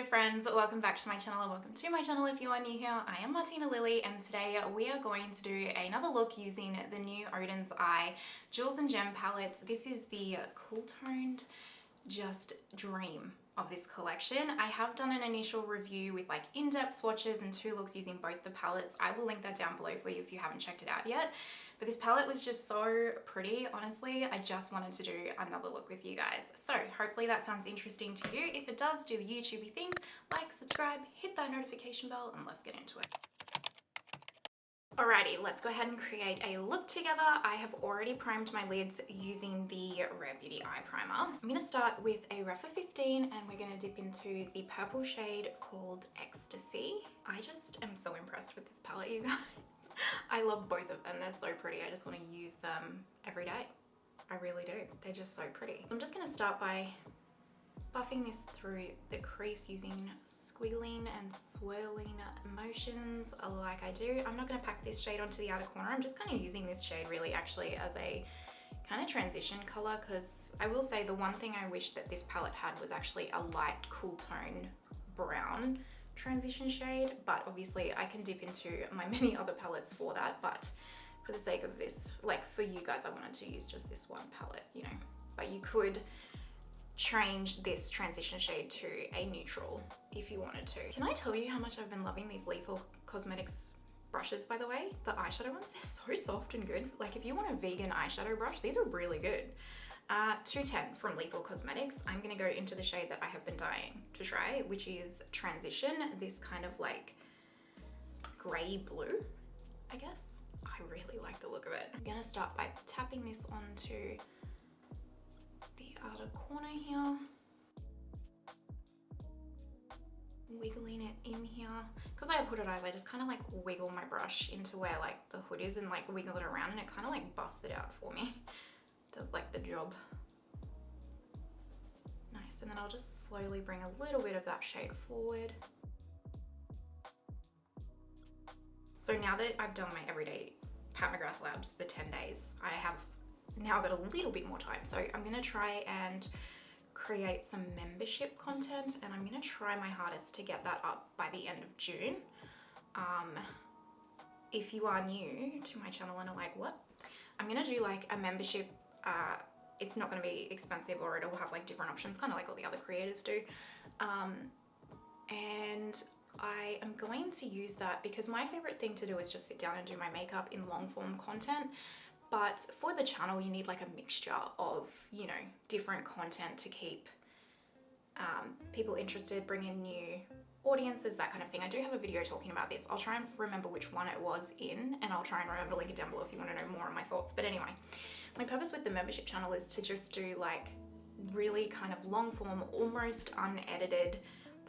Hello friends, welcome back to my channel and welcome to my channel if you are new here. I am Martina Lily and today we are going to do another look using the new Oden's Eye Jewels and Gem palettes. This is the Cool Toned Just Dream of this collection. I have done an initial review with like in-depth swatches and 2 looks using both the palettes. I will link that down below for you if you haven't checked it out yet. But this palette was just so pretty, honestly. I just wanted to do another look with you guys. So hopefully that sounds interesting to you. If it does, do the YouTubey things, like, subscribe, hit that notification bell, and let's get into it. Alrighty, let's go ahead and create a look together. I have already primed my lids using the Rare Beauty Eye Primer. I'm gonna start with a Refa 15 and we're gonna dip into the purple shade called Ecstasy. I just am so impressed with this palette, you guys. I love both of them, they're so pretty. I just want to use them every day. I really do. They're just so pretty. I'm just going to start by buffing this through the crease using squiggling and swirling motions like I do. I'm not going to pack this shade onto the outer corner. I'm just kind of using this shade really actually as a kind of transition color, because I will say the one thing I wish that this palette had was actually a light cool tone brown transition shade, but obviously I can dip into my many other palettes for that, but for the sake of this, like for you guys, I wanted to use just this one palette, you know, but you could change this transition shade to a neutral if you wanted to. Can I tell you how much I've been loving these Lethal Cosmetics brushes, by the way? The eyeshadow ones, they're so soft and good. Like if you want a vegan eyeshadow brush, these are really good. 210 from Lethal Cosmetics. I'm gonna go into the shade that I have been dying to try, which is Transition, this kind of like gray blue, I guess. I really like the look of it. I'm gonna start by tapping this onto the outer corner here. Wiggling it in here. Because I have hooded eyes, I just kind of like wiggle my brush into where like the hood is and like wiggle it around and it kind of like buffs it out for me. Does like the job. Nice, and then I'll just slowly bring a little bit of that shade forward. So now that I've done my everyday Pat McGrath Labs, the 10 days, I have now got a little bit more time. So I'm gonna try and create some membership content and I'm gonna try my hardest to get that up by the end of June. If you are new to my channel and are like, what? I'm gonna do like a membership. It's not going to be expensive, or it will have like different options, kind of like all the other creators do. And I am going to use that because my favorite thing to do is just sit down and do my makeup in long form content. But for the channel, you need like a mixture of, you know, different content to keep people interested, bring in new audiences, that kind of thing. I do have a video talking about this. I'll try and remember which one it was in, and I'll try and remember to link it down below if you want to know more on my thoughts. But anyway, my purpose with the membership channel is to just do like really kind of long form, almost unedited,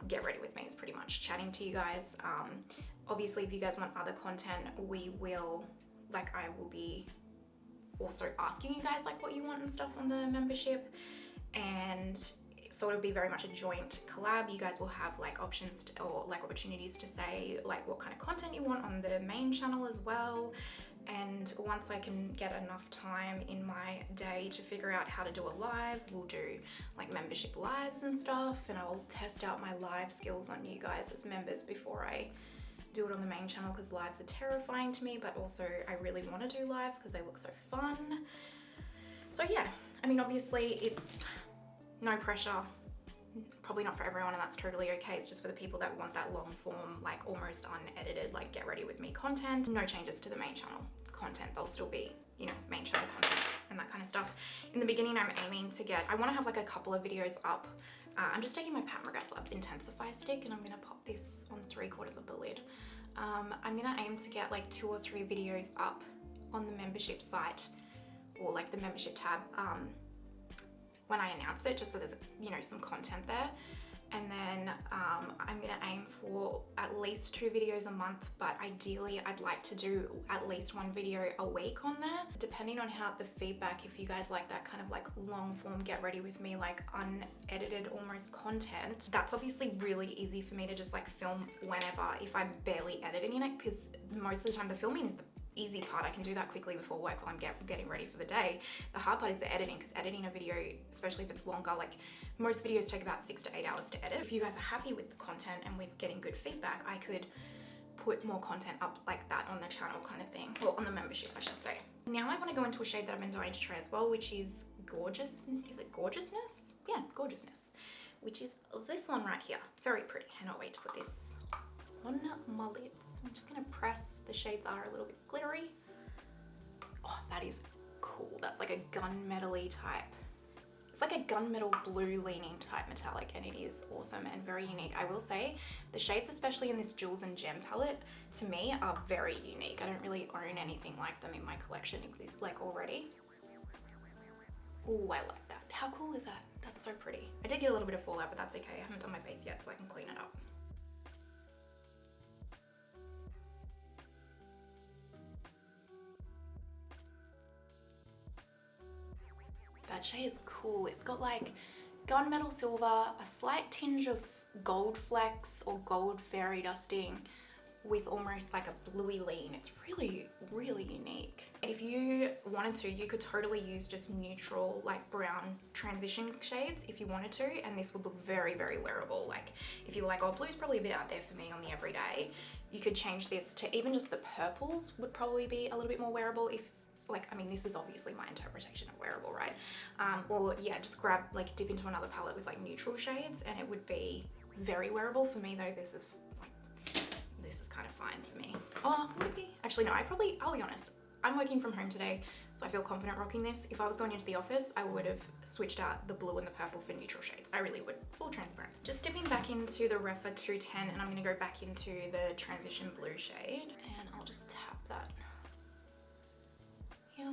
get ready with me. It's pretty much chatting to you guys. Obviously, if you guys want other content, I will be also asking you guys like what you want and stuff on the membership, and so it'll be very much a joint collab. You guys will have like options to, or like opportunities to say like what kind of content you want on the main channel as well. And once I can get enough time in my day to figure out how to do a live, we'll do like membership lives and stuff, and I'll test out my live skills on you guys as members before I do it on the main channel, because lives are terrifying to me, but also I really want to do lives because they look so fun. So yeah, I mean obviously it's no pressure, probably not for everyone, and that's totally okay. It's just for the people that want that long form, like almost unedited, like get ready with me content. No changes to the main channel content. They'll still be, you know, main channel content and that kind of stuff. In the beginning, I'm aiming to get, I want to have like a couple of videos up. I'm just taking my Pat McGrath Labs Intensifies stick and I'm going to pop this on 3/4 of the lid. I'm going to aim to get like 2 or 3 videos up on the membership site, or like the membership tab, when I announce it, just so there's, you know, some content there. And then I'm gonna aim for at least 2 videos a month, but ideally I'd like to do at least 1 video a week on there, depending on how the feedback, if you guys like that kind of like long form, get ready with me, like unedited almost content. That's obviously really easy for me to just like film whenever if I'm barely editing it, because most of the time the filming is the easy part. I can do that quickly before work while I'm getting ready for the day. The hard part is the editing, because editing a video, especially if it's longer, like most videos take about 6 to 8 hours to edit. If you guys are happy with the content and with getting good feedback, I could put more content up like that on the channel kind of thing, or on the membership I should say. Now I want to go into a shade that I've been dying to try as well, which is Gorgeous, is it Gorgeousness? Yeah, Gorgeousness, which is this one right here. Very pretty. Cannot wait to put this on my lids. I'm just gonna press. The shades are a little bit glittery. Oh, that is cool. That's like a gunmetal-y type. It's like a gunmetal blue leaning type metallic, and it is awesome and very unique. I will say the shades, especially in this Jewels and Gem palette, to me are very unique. I don't really own anything like them in my collection already. Oh, I like that. How cool is that? That's so pretty. I did get a little bit of fallout, but that's okay. I haven't done my base yet, so I can clean it up. That shade is cool. It's got like gunmetal silver, a slight tinge of gold flecks or gold fairy dusting with almost like a bluey lean. It's really, really unique. If you wanted to, you could totally use just neutral, like brown transition shades if you wanted to, and this would look very, very wearable. Like if you were like, oh, blue's probably a bit out there for me on the everyday, you could change this to even just the purples would probably be a little bit more wearable if, like, I mean, this is obviously my interpretation of wearable, right? Or yeah, just grab, like dip into another palette with like neutral shades and it would be very wearable. For me though, this is kind of fine for me. Oh, would it be? Actually, no, I'll be honest. I'm working from home today, so I feel confident rocking this. If I was going into the office, I would have switched out the blue and the purple for neutral shades. I really would. Full transparency. Just dipping back into the Refa 210, and I'm gonna go back into the transition blue shade, and I'll just tap that here.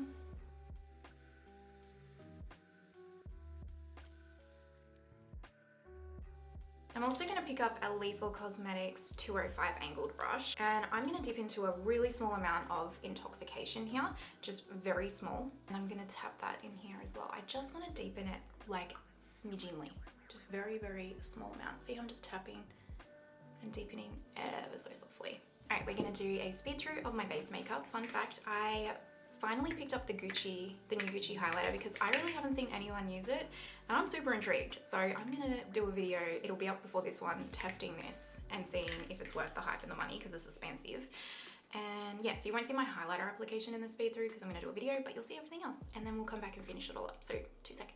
I'm also going to pick up a Lethal Cosmetics 205 angled brush, and I'm going to dip into a really small amount of Intoxication here, just very small, and I'm going to tap that in here as well. I just want to deepen it like smidgenly, just very, very small amount. See, I'm just tapping and deepening ever so softly. All right, we're going to do a speed through of my base makeup. Fun fact, I finally picked up the new Gucci highlighter because I really haven't seen anyone use it, and I'm super intrigued. So I'm gonna do a video, it'll be up before this one, testing this and seeing if it's worth the hype and the money because it's expensive. And yeah, so you won't see my highlighter application in the speed through because I'm gonna do a video, but you'll see everything else, and then we'll come back and finish it all up. So 2 seconds.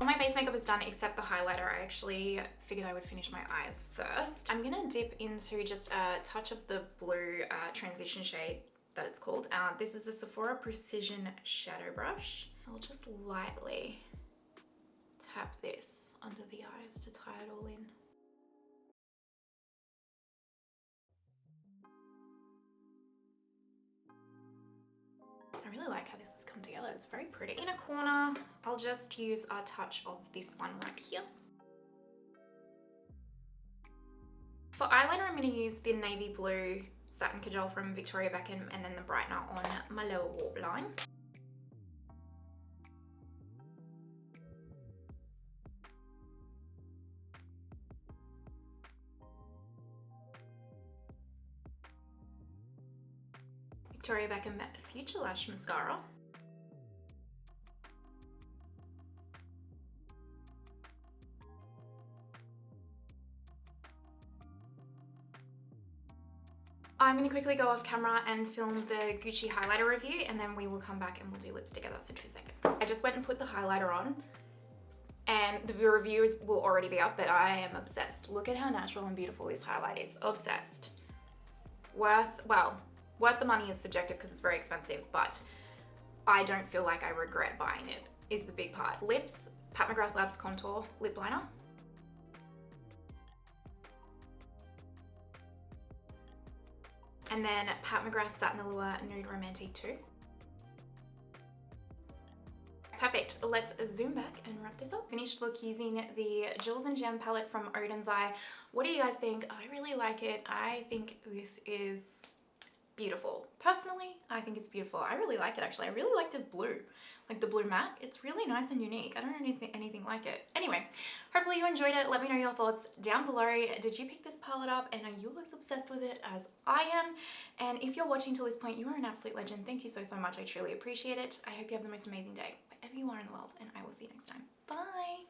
my base makeup is done except the highlighter. I actually figured I would finish my eyes first. I'm gonna dip into just a touch of the blue transition shade that it's called. This is the Sephora Precision Shadow Brush. I'll just lightly tap this under the eyes to tie it all in. I really like how this has come together. It's very pretty. In a corner, I'll just use a touch of this one right here. For eyeliner, I'm going to use the navy blue satin cajole from Victoria Beckham and then the Brightener on my lower waterline. Victoria Beckham Future Lash Mascara. I'm going to quickly go off camera and film the Gucci highlighter review, and then we will come back and we'll do lips together, so 2 seconds. I just went and put the highlighter on, and the review will already be up, but I am obsessed. Look at how natural and beautiful this highlight is. Obsessed. Worth the money is subjective because it's very expensive, but I don't feel like I regret buying it, is the big part. Lips, Pat McGrath Labs Contour Lip Liner. And then Pat McGrath Satin Allure Nude Romantique 2. Perfect, let's zoom back and wrap this up. Finished look using the Jewels and Gem palette from Oden's Eye. What do you guys think? I really like it. I think this is beautiful. Personally, I think it's beautiful. I really like it actually. I really like this blue, like the blue matte. It's really nice and unique. I don't know anything like it. Anyway, hopefully you enjoyed it. Let me know your thoughts down below. Did you pick this palette up and are you as obsessed with it as I am? And if you're watching till this point, you are an absolute legend. Thank you so much. I truly appreciate it. I hope you have the most amazing day wherever you are in the world, and I will see you next time. Bye.